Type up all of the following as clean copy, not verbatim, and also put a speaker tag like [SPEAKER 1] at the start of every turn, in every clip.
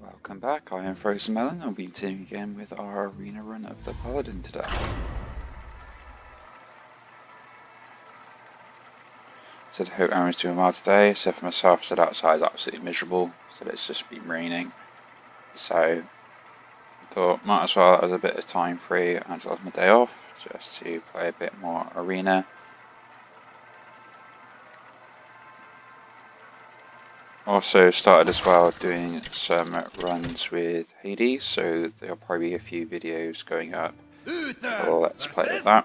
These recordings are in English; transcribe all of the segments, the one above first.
[SPEAKER 1] Welcome back, I am FrozenMelon and I'll be continuing again with our arena run of the Paladin today. So I hope everyone's doing well today, except for myself. Said outside is absolutely miserable, so it's just been raining. So I thought might as well have a bit of time free as well as my day off, just to play a bit more arena. Also started as well doing some runs with Hades, so there'll probably be a few videos going up. Well, let's play with that.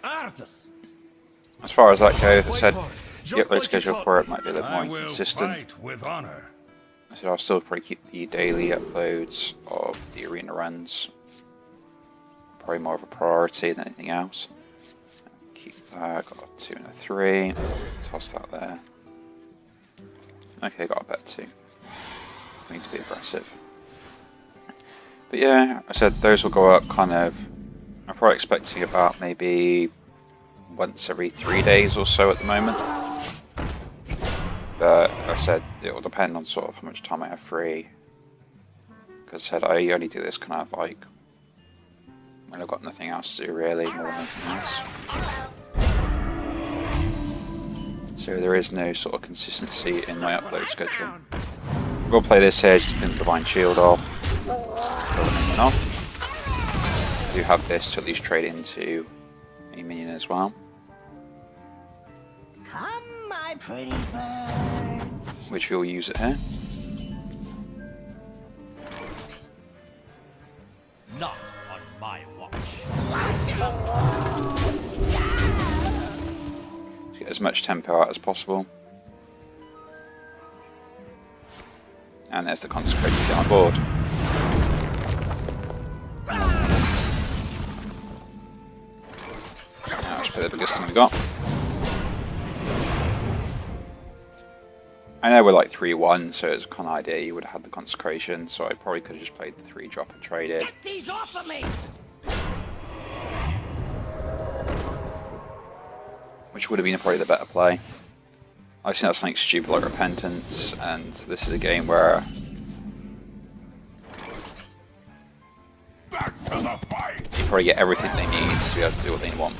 [SPEAKER 1] As far as that goes, I said the upload schedule for it might be a little more inconsistent. I said I'll still probably keep the daily uploads of the arena runs probably more of a priority than anything else. Keep that, got a 2 and a 3, toss that there. Okay, got a bet 2. I need to be aggressive. But yeah, I said those will go up kind of, I'm probably expecting about maybe once every 3 days or so at the moment. But I said it will depend on sort of how much time I have free. Because I said I only do this kind of like when I've got nothing else to do really, more than anything else. So there is no sort of consistency in my upload schedule. We'll play this here, just pin the Divine Shield off, kill the minion off. I do have this to at least trade into a minion as well.
[SPEAKER 2] Come, my pretty bird.
[SPEAKER 1] Which we'll use it here.
[SPEAKER 3] Not on my watch.
[SPEAKER 1] To get as much tempo out as possible. And there's the Consecrated to get on board. Now let's play the biggest thing we got. I know we're like 3-1, so it's kind of idea you would have had the Consecration, so I probably could have just played the 3-drop and traded.
[SPEAKER 2] Get these off of me!
[SPEAKER 1] Which would have been probably the better play. I think that's something stupid like Repentance, and this is a game where
[SPEAKER 3] Back to the fight.
[SPEAKER 1] you probably get everything they need to be able to do what they want.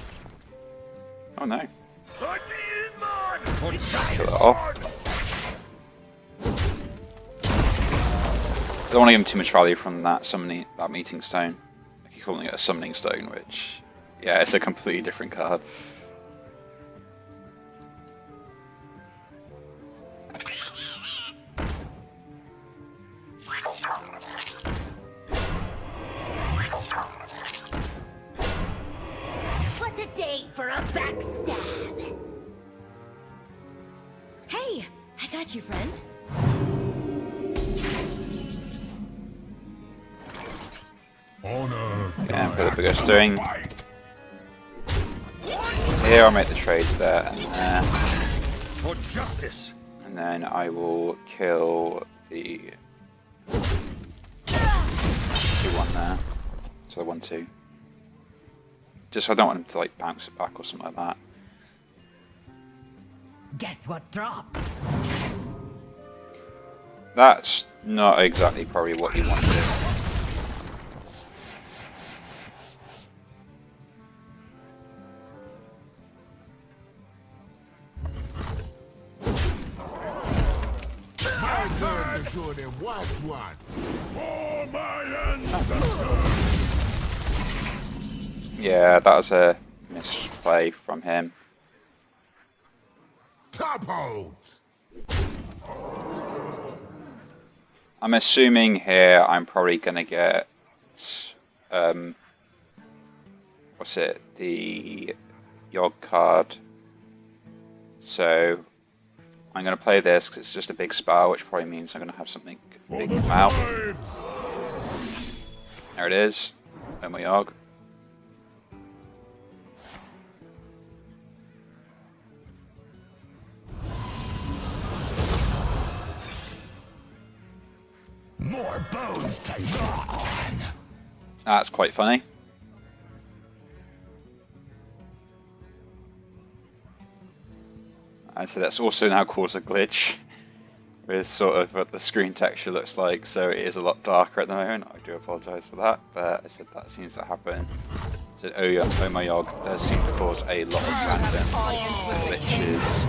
[SPEAKER 1] Oh no. Kill it off. I don't want to give him too much value from that meeting stone. I keep calling it a summoning stone, which, yeah, it's a completely different card.
[SPEAKER 2] What a day for a backstab! Hey, I got you, friend.
[SPEAKER 1] Yeah, for the biggest thing. Here I'll make the trades there and there.
[SPEAKER 3] For justice.
[SPEAKER 1] And then I will kill the 2-1 there. So the 1-2. Just so I don't want him to like bounce it back or something like that.
[SPEAKER 2] Guess what dropped?
[SPEAKER 1] That's not exactly probably what you want to do. Yeah, that was a misplay from him.
[SPEAKER 3] Top holds.
[SPEAKER 1] I'm assuming here I'm probably gonna get what's it, the Yogg card. So I'm gonna play this because it's just a big spell, which probably means I'm gonna have something big come out. There it is. Oh my Yogg.
[SPEAKER 3] More bones to gnaw on.
[SPEAKER 1] That's quite funny. And so that's also now caused a glitch with sort of what the screen texture looks like, so it is a lot darker at the moment. I do apologise for that, but I said that seems to happen. I said, oh my god, does seem to cause a lot of random glitches.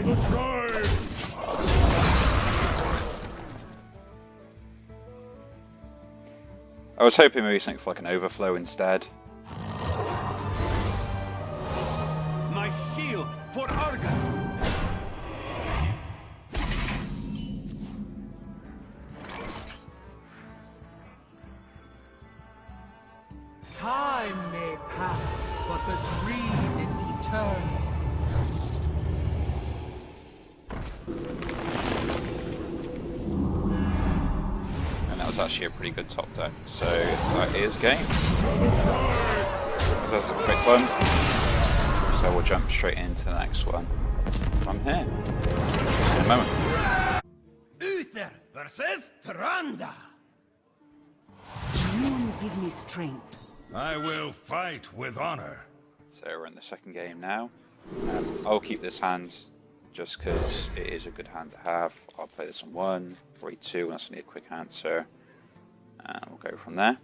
[SPEAKER 3] The tribes!
[SPEAKER 1] I was hoping maybe something for like an overflow instead.
[SPEAKER 3] My shield for Argus!
[SPEAKER 4] Time may pass, but the dream is eternal.
[SPEAKER 1] And that was actually a pretty good top deck, so that is game. That's a quick one, so we'll jump straight into the next one from here. See you in a moment.
[SPEAKER 3] Uther versus Tyrande!
[SPEAKER 4] You give me strength.
[SPEAKER 3] I will fight with honor.
[SPEAKER 1] So we're in the second game now. I'll keep this hand just because it is a good hand to have. I'll play this on 1, probably 2, and that's only a quick answer. And we'll go from there.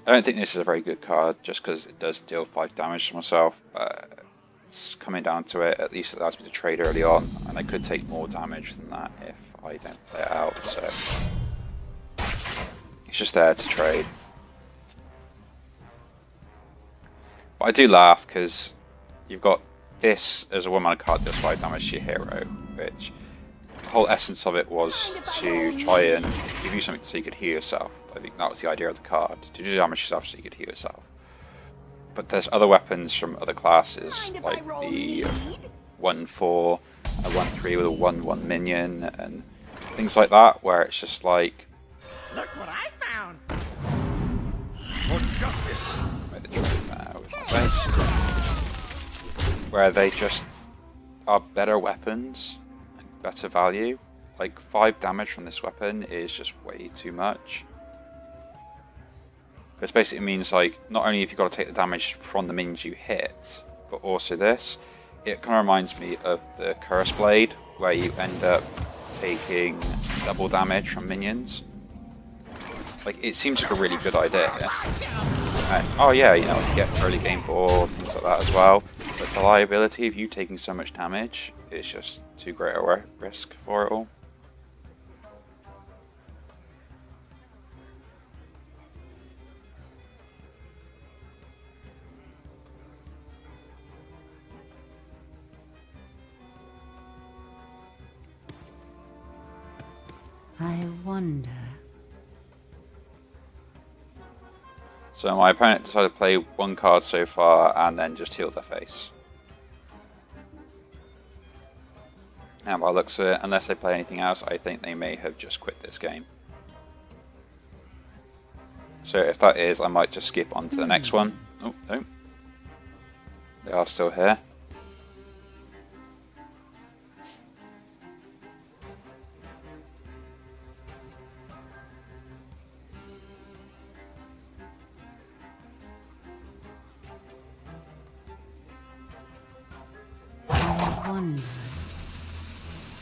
[SPEAKER 1] I don't think this is a very good card just because it does deal 5 damage to myself, but it's coming down to it. At least it allows me to trade early on, and I could take more damage than that if I don't play it out, so it's just there to trade. But I do laugh because you've got this as a 1-mana card does 5 damage to your hero, which the whole essence of it was to try and give you something so you could heal yourself. I think that was the idea of the card, to do damage yourself so you could heal yourself. But there's other weapons from other classes, like the 1/4, a 1/3 with a 1/1 minion, and things like that, where it's just like,
[SPEAKER 2] Look what I found!
[SPEAKER 3] For justice!
[SPEAKER 1] with my face, where they just are better weapons, and better value. Like 5 damage from this weapon is just way too much. This basically means like not only have you got to take the damage from the minions you hit, but also this. It kind of reminds me of the Curse Blade, where you end up taking double damage from minions. Like, it seems like a really good idea. And, oh yeah, you know, you get early game board, things like that as well. But the liability of you taking so much damage is just too great a risk for it all.
[SPEAKER 4] I wonder.
[SPEAKER 1] So my opponent decided to play 1 card so far and then just heal their face. And by the looks of it, unless they play anything else, I think they may have just quit this game. So if that is, I might just skip on to the next one. Oh, no. They are still here.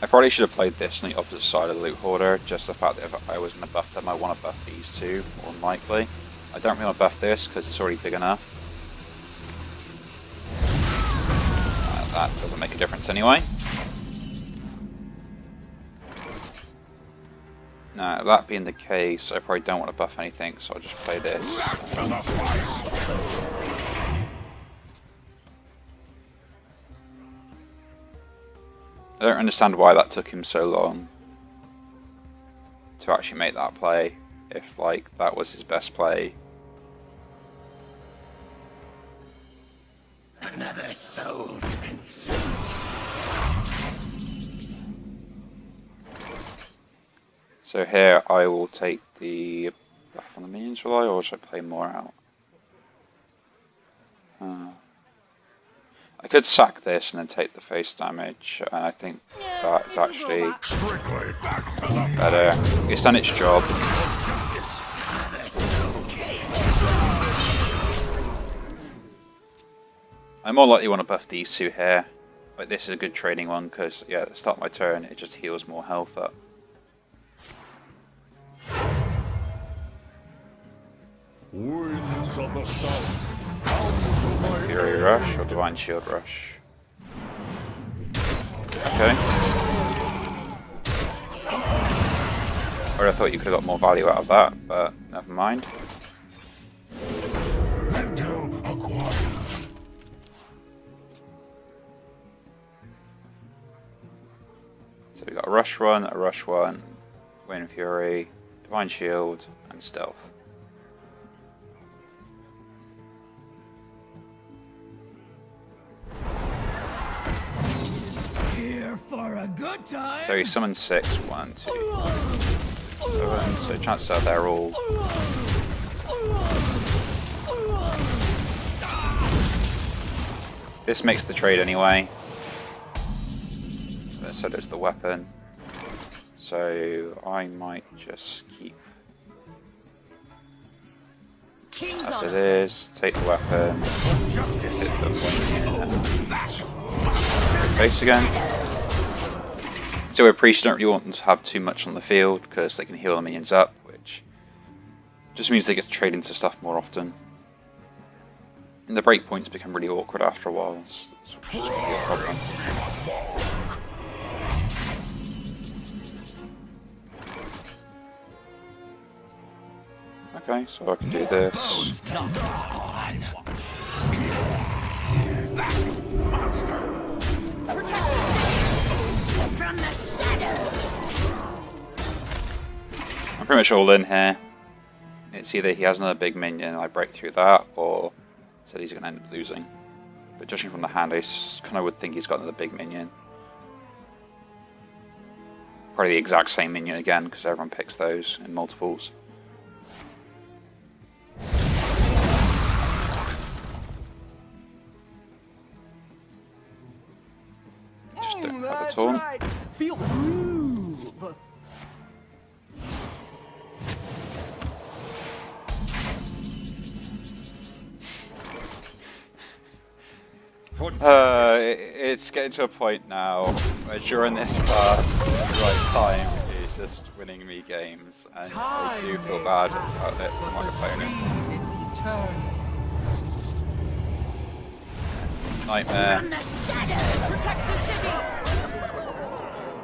[SPEAKER 1] I probably should have played this on the opposite side of the loot hoarder, just the fact that if I was going to buff them, I want to buff these two, more than likely. I don't really want to buff this because it's already big enough. That doesn't make a difference anyway. Now, that being the case, I probably don't want to buff anything, so I'll just play this. I don't understand why that took him so long to actually make that play, if like that was his best play.
[SPEAKER 3] Another soul to consume.
[SPEAKER 1] So here I will take the buff on the minions, will I, or should I play more out? I could sack this and then take the face damage, and I think that's actually better. It's done its job. I more likely want to buff these two here. Like this is a good trading one because yeah, at the start of my turn it just heals more health up.
[SPEAKER 3] Winds of the south.
[SPEAKER 1] Fury Rush or Divine Shield Rush. Okay. Or I thought you could have got more value out of that, but never mind.
[SPEAKER 3] Mental acquired.
[SPEAKER 1] So we got a Rush 1, Wind Fury, Divine Shield, and Stealth.
[SPEAKER 4] Here for a good time.
[SPEAKER 1] So he summoned 6, 1, 2, 7, so chances are they're all... This makes the trade anyway. So does the weapon. So I might just keep as it is, take the weapon, hit the point and base again. So we're priests, don't really want them to have too much on the field because they can heal the minions up, which just means they get to trade into stuff more often. And the breakpoints become really awkward after a while, so it's just gonna be a problem. Okay, so I can do this. I'm pretty much all in here. It's either he has another big minion and I break through that, or said he's going to end up losing. But judging from the hand, I kind of would think he's got another big minion. Probably the exact same minion again, because everyone picks those in multiples. Just don't have a taunt.
[SPEAKER 4] Right. Feel groove.
[SPEAKER 1] It's getting to a point now where during this class, the right time is just winning me games, and I do feel bad about it for my opponent. Nightmare.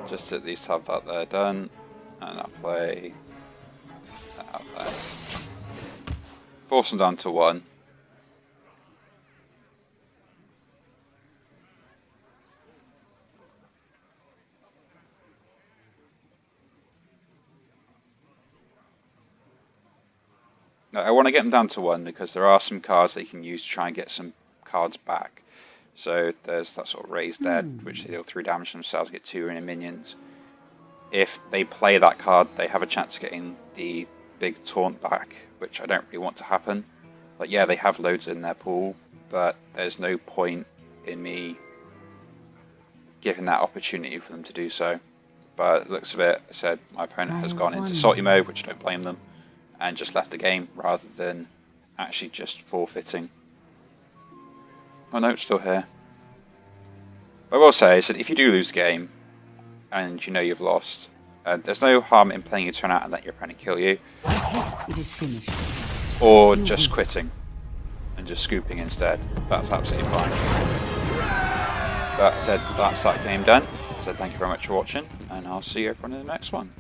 [SPEAKER 1] Just at least have that there done, and I'll play that out there. Force them down to 1. I want to get them down to 1 because there are some cards they can use to try and get some cards back. So there's that sort of Raised Dead, which they deal 3 damage themselves, get 2 in minions. If they play that card, they have a chance of getting the big taunt back, which I don't really want to happen. Like, yeah, they have loads in their pool, but there's no point in me giving that opportunity for them to do so. But it looks of it, I said my opponent has gone into salty mode, which I don't blame them, and just left the game rather than actually just forfeiting. Oh no, it's still here. What I will say is that if you do lose the game and you know you've lost, there's no harm in playing your turn out and let your opponent kill you.
[SPEAKER 5] It is finished.
[SPEAKER 1] Or just quitting and just scooping instead. That's absolutely fine. But I said that's that game done. So thank you very much for watching, and I'll see you everyone in the next one.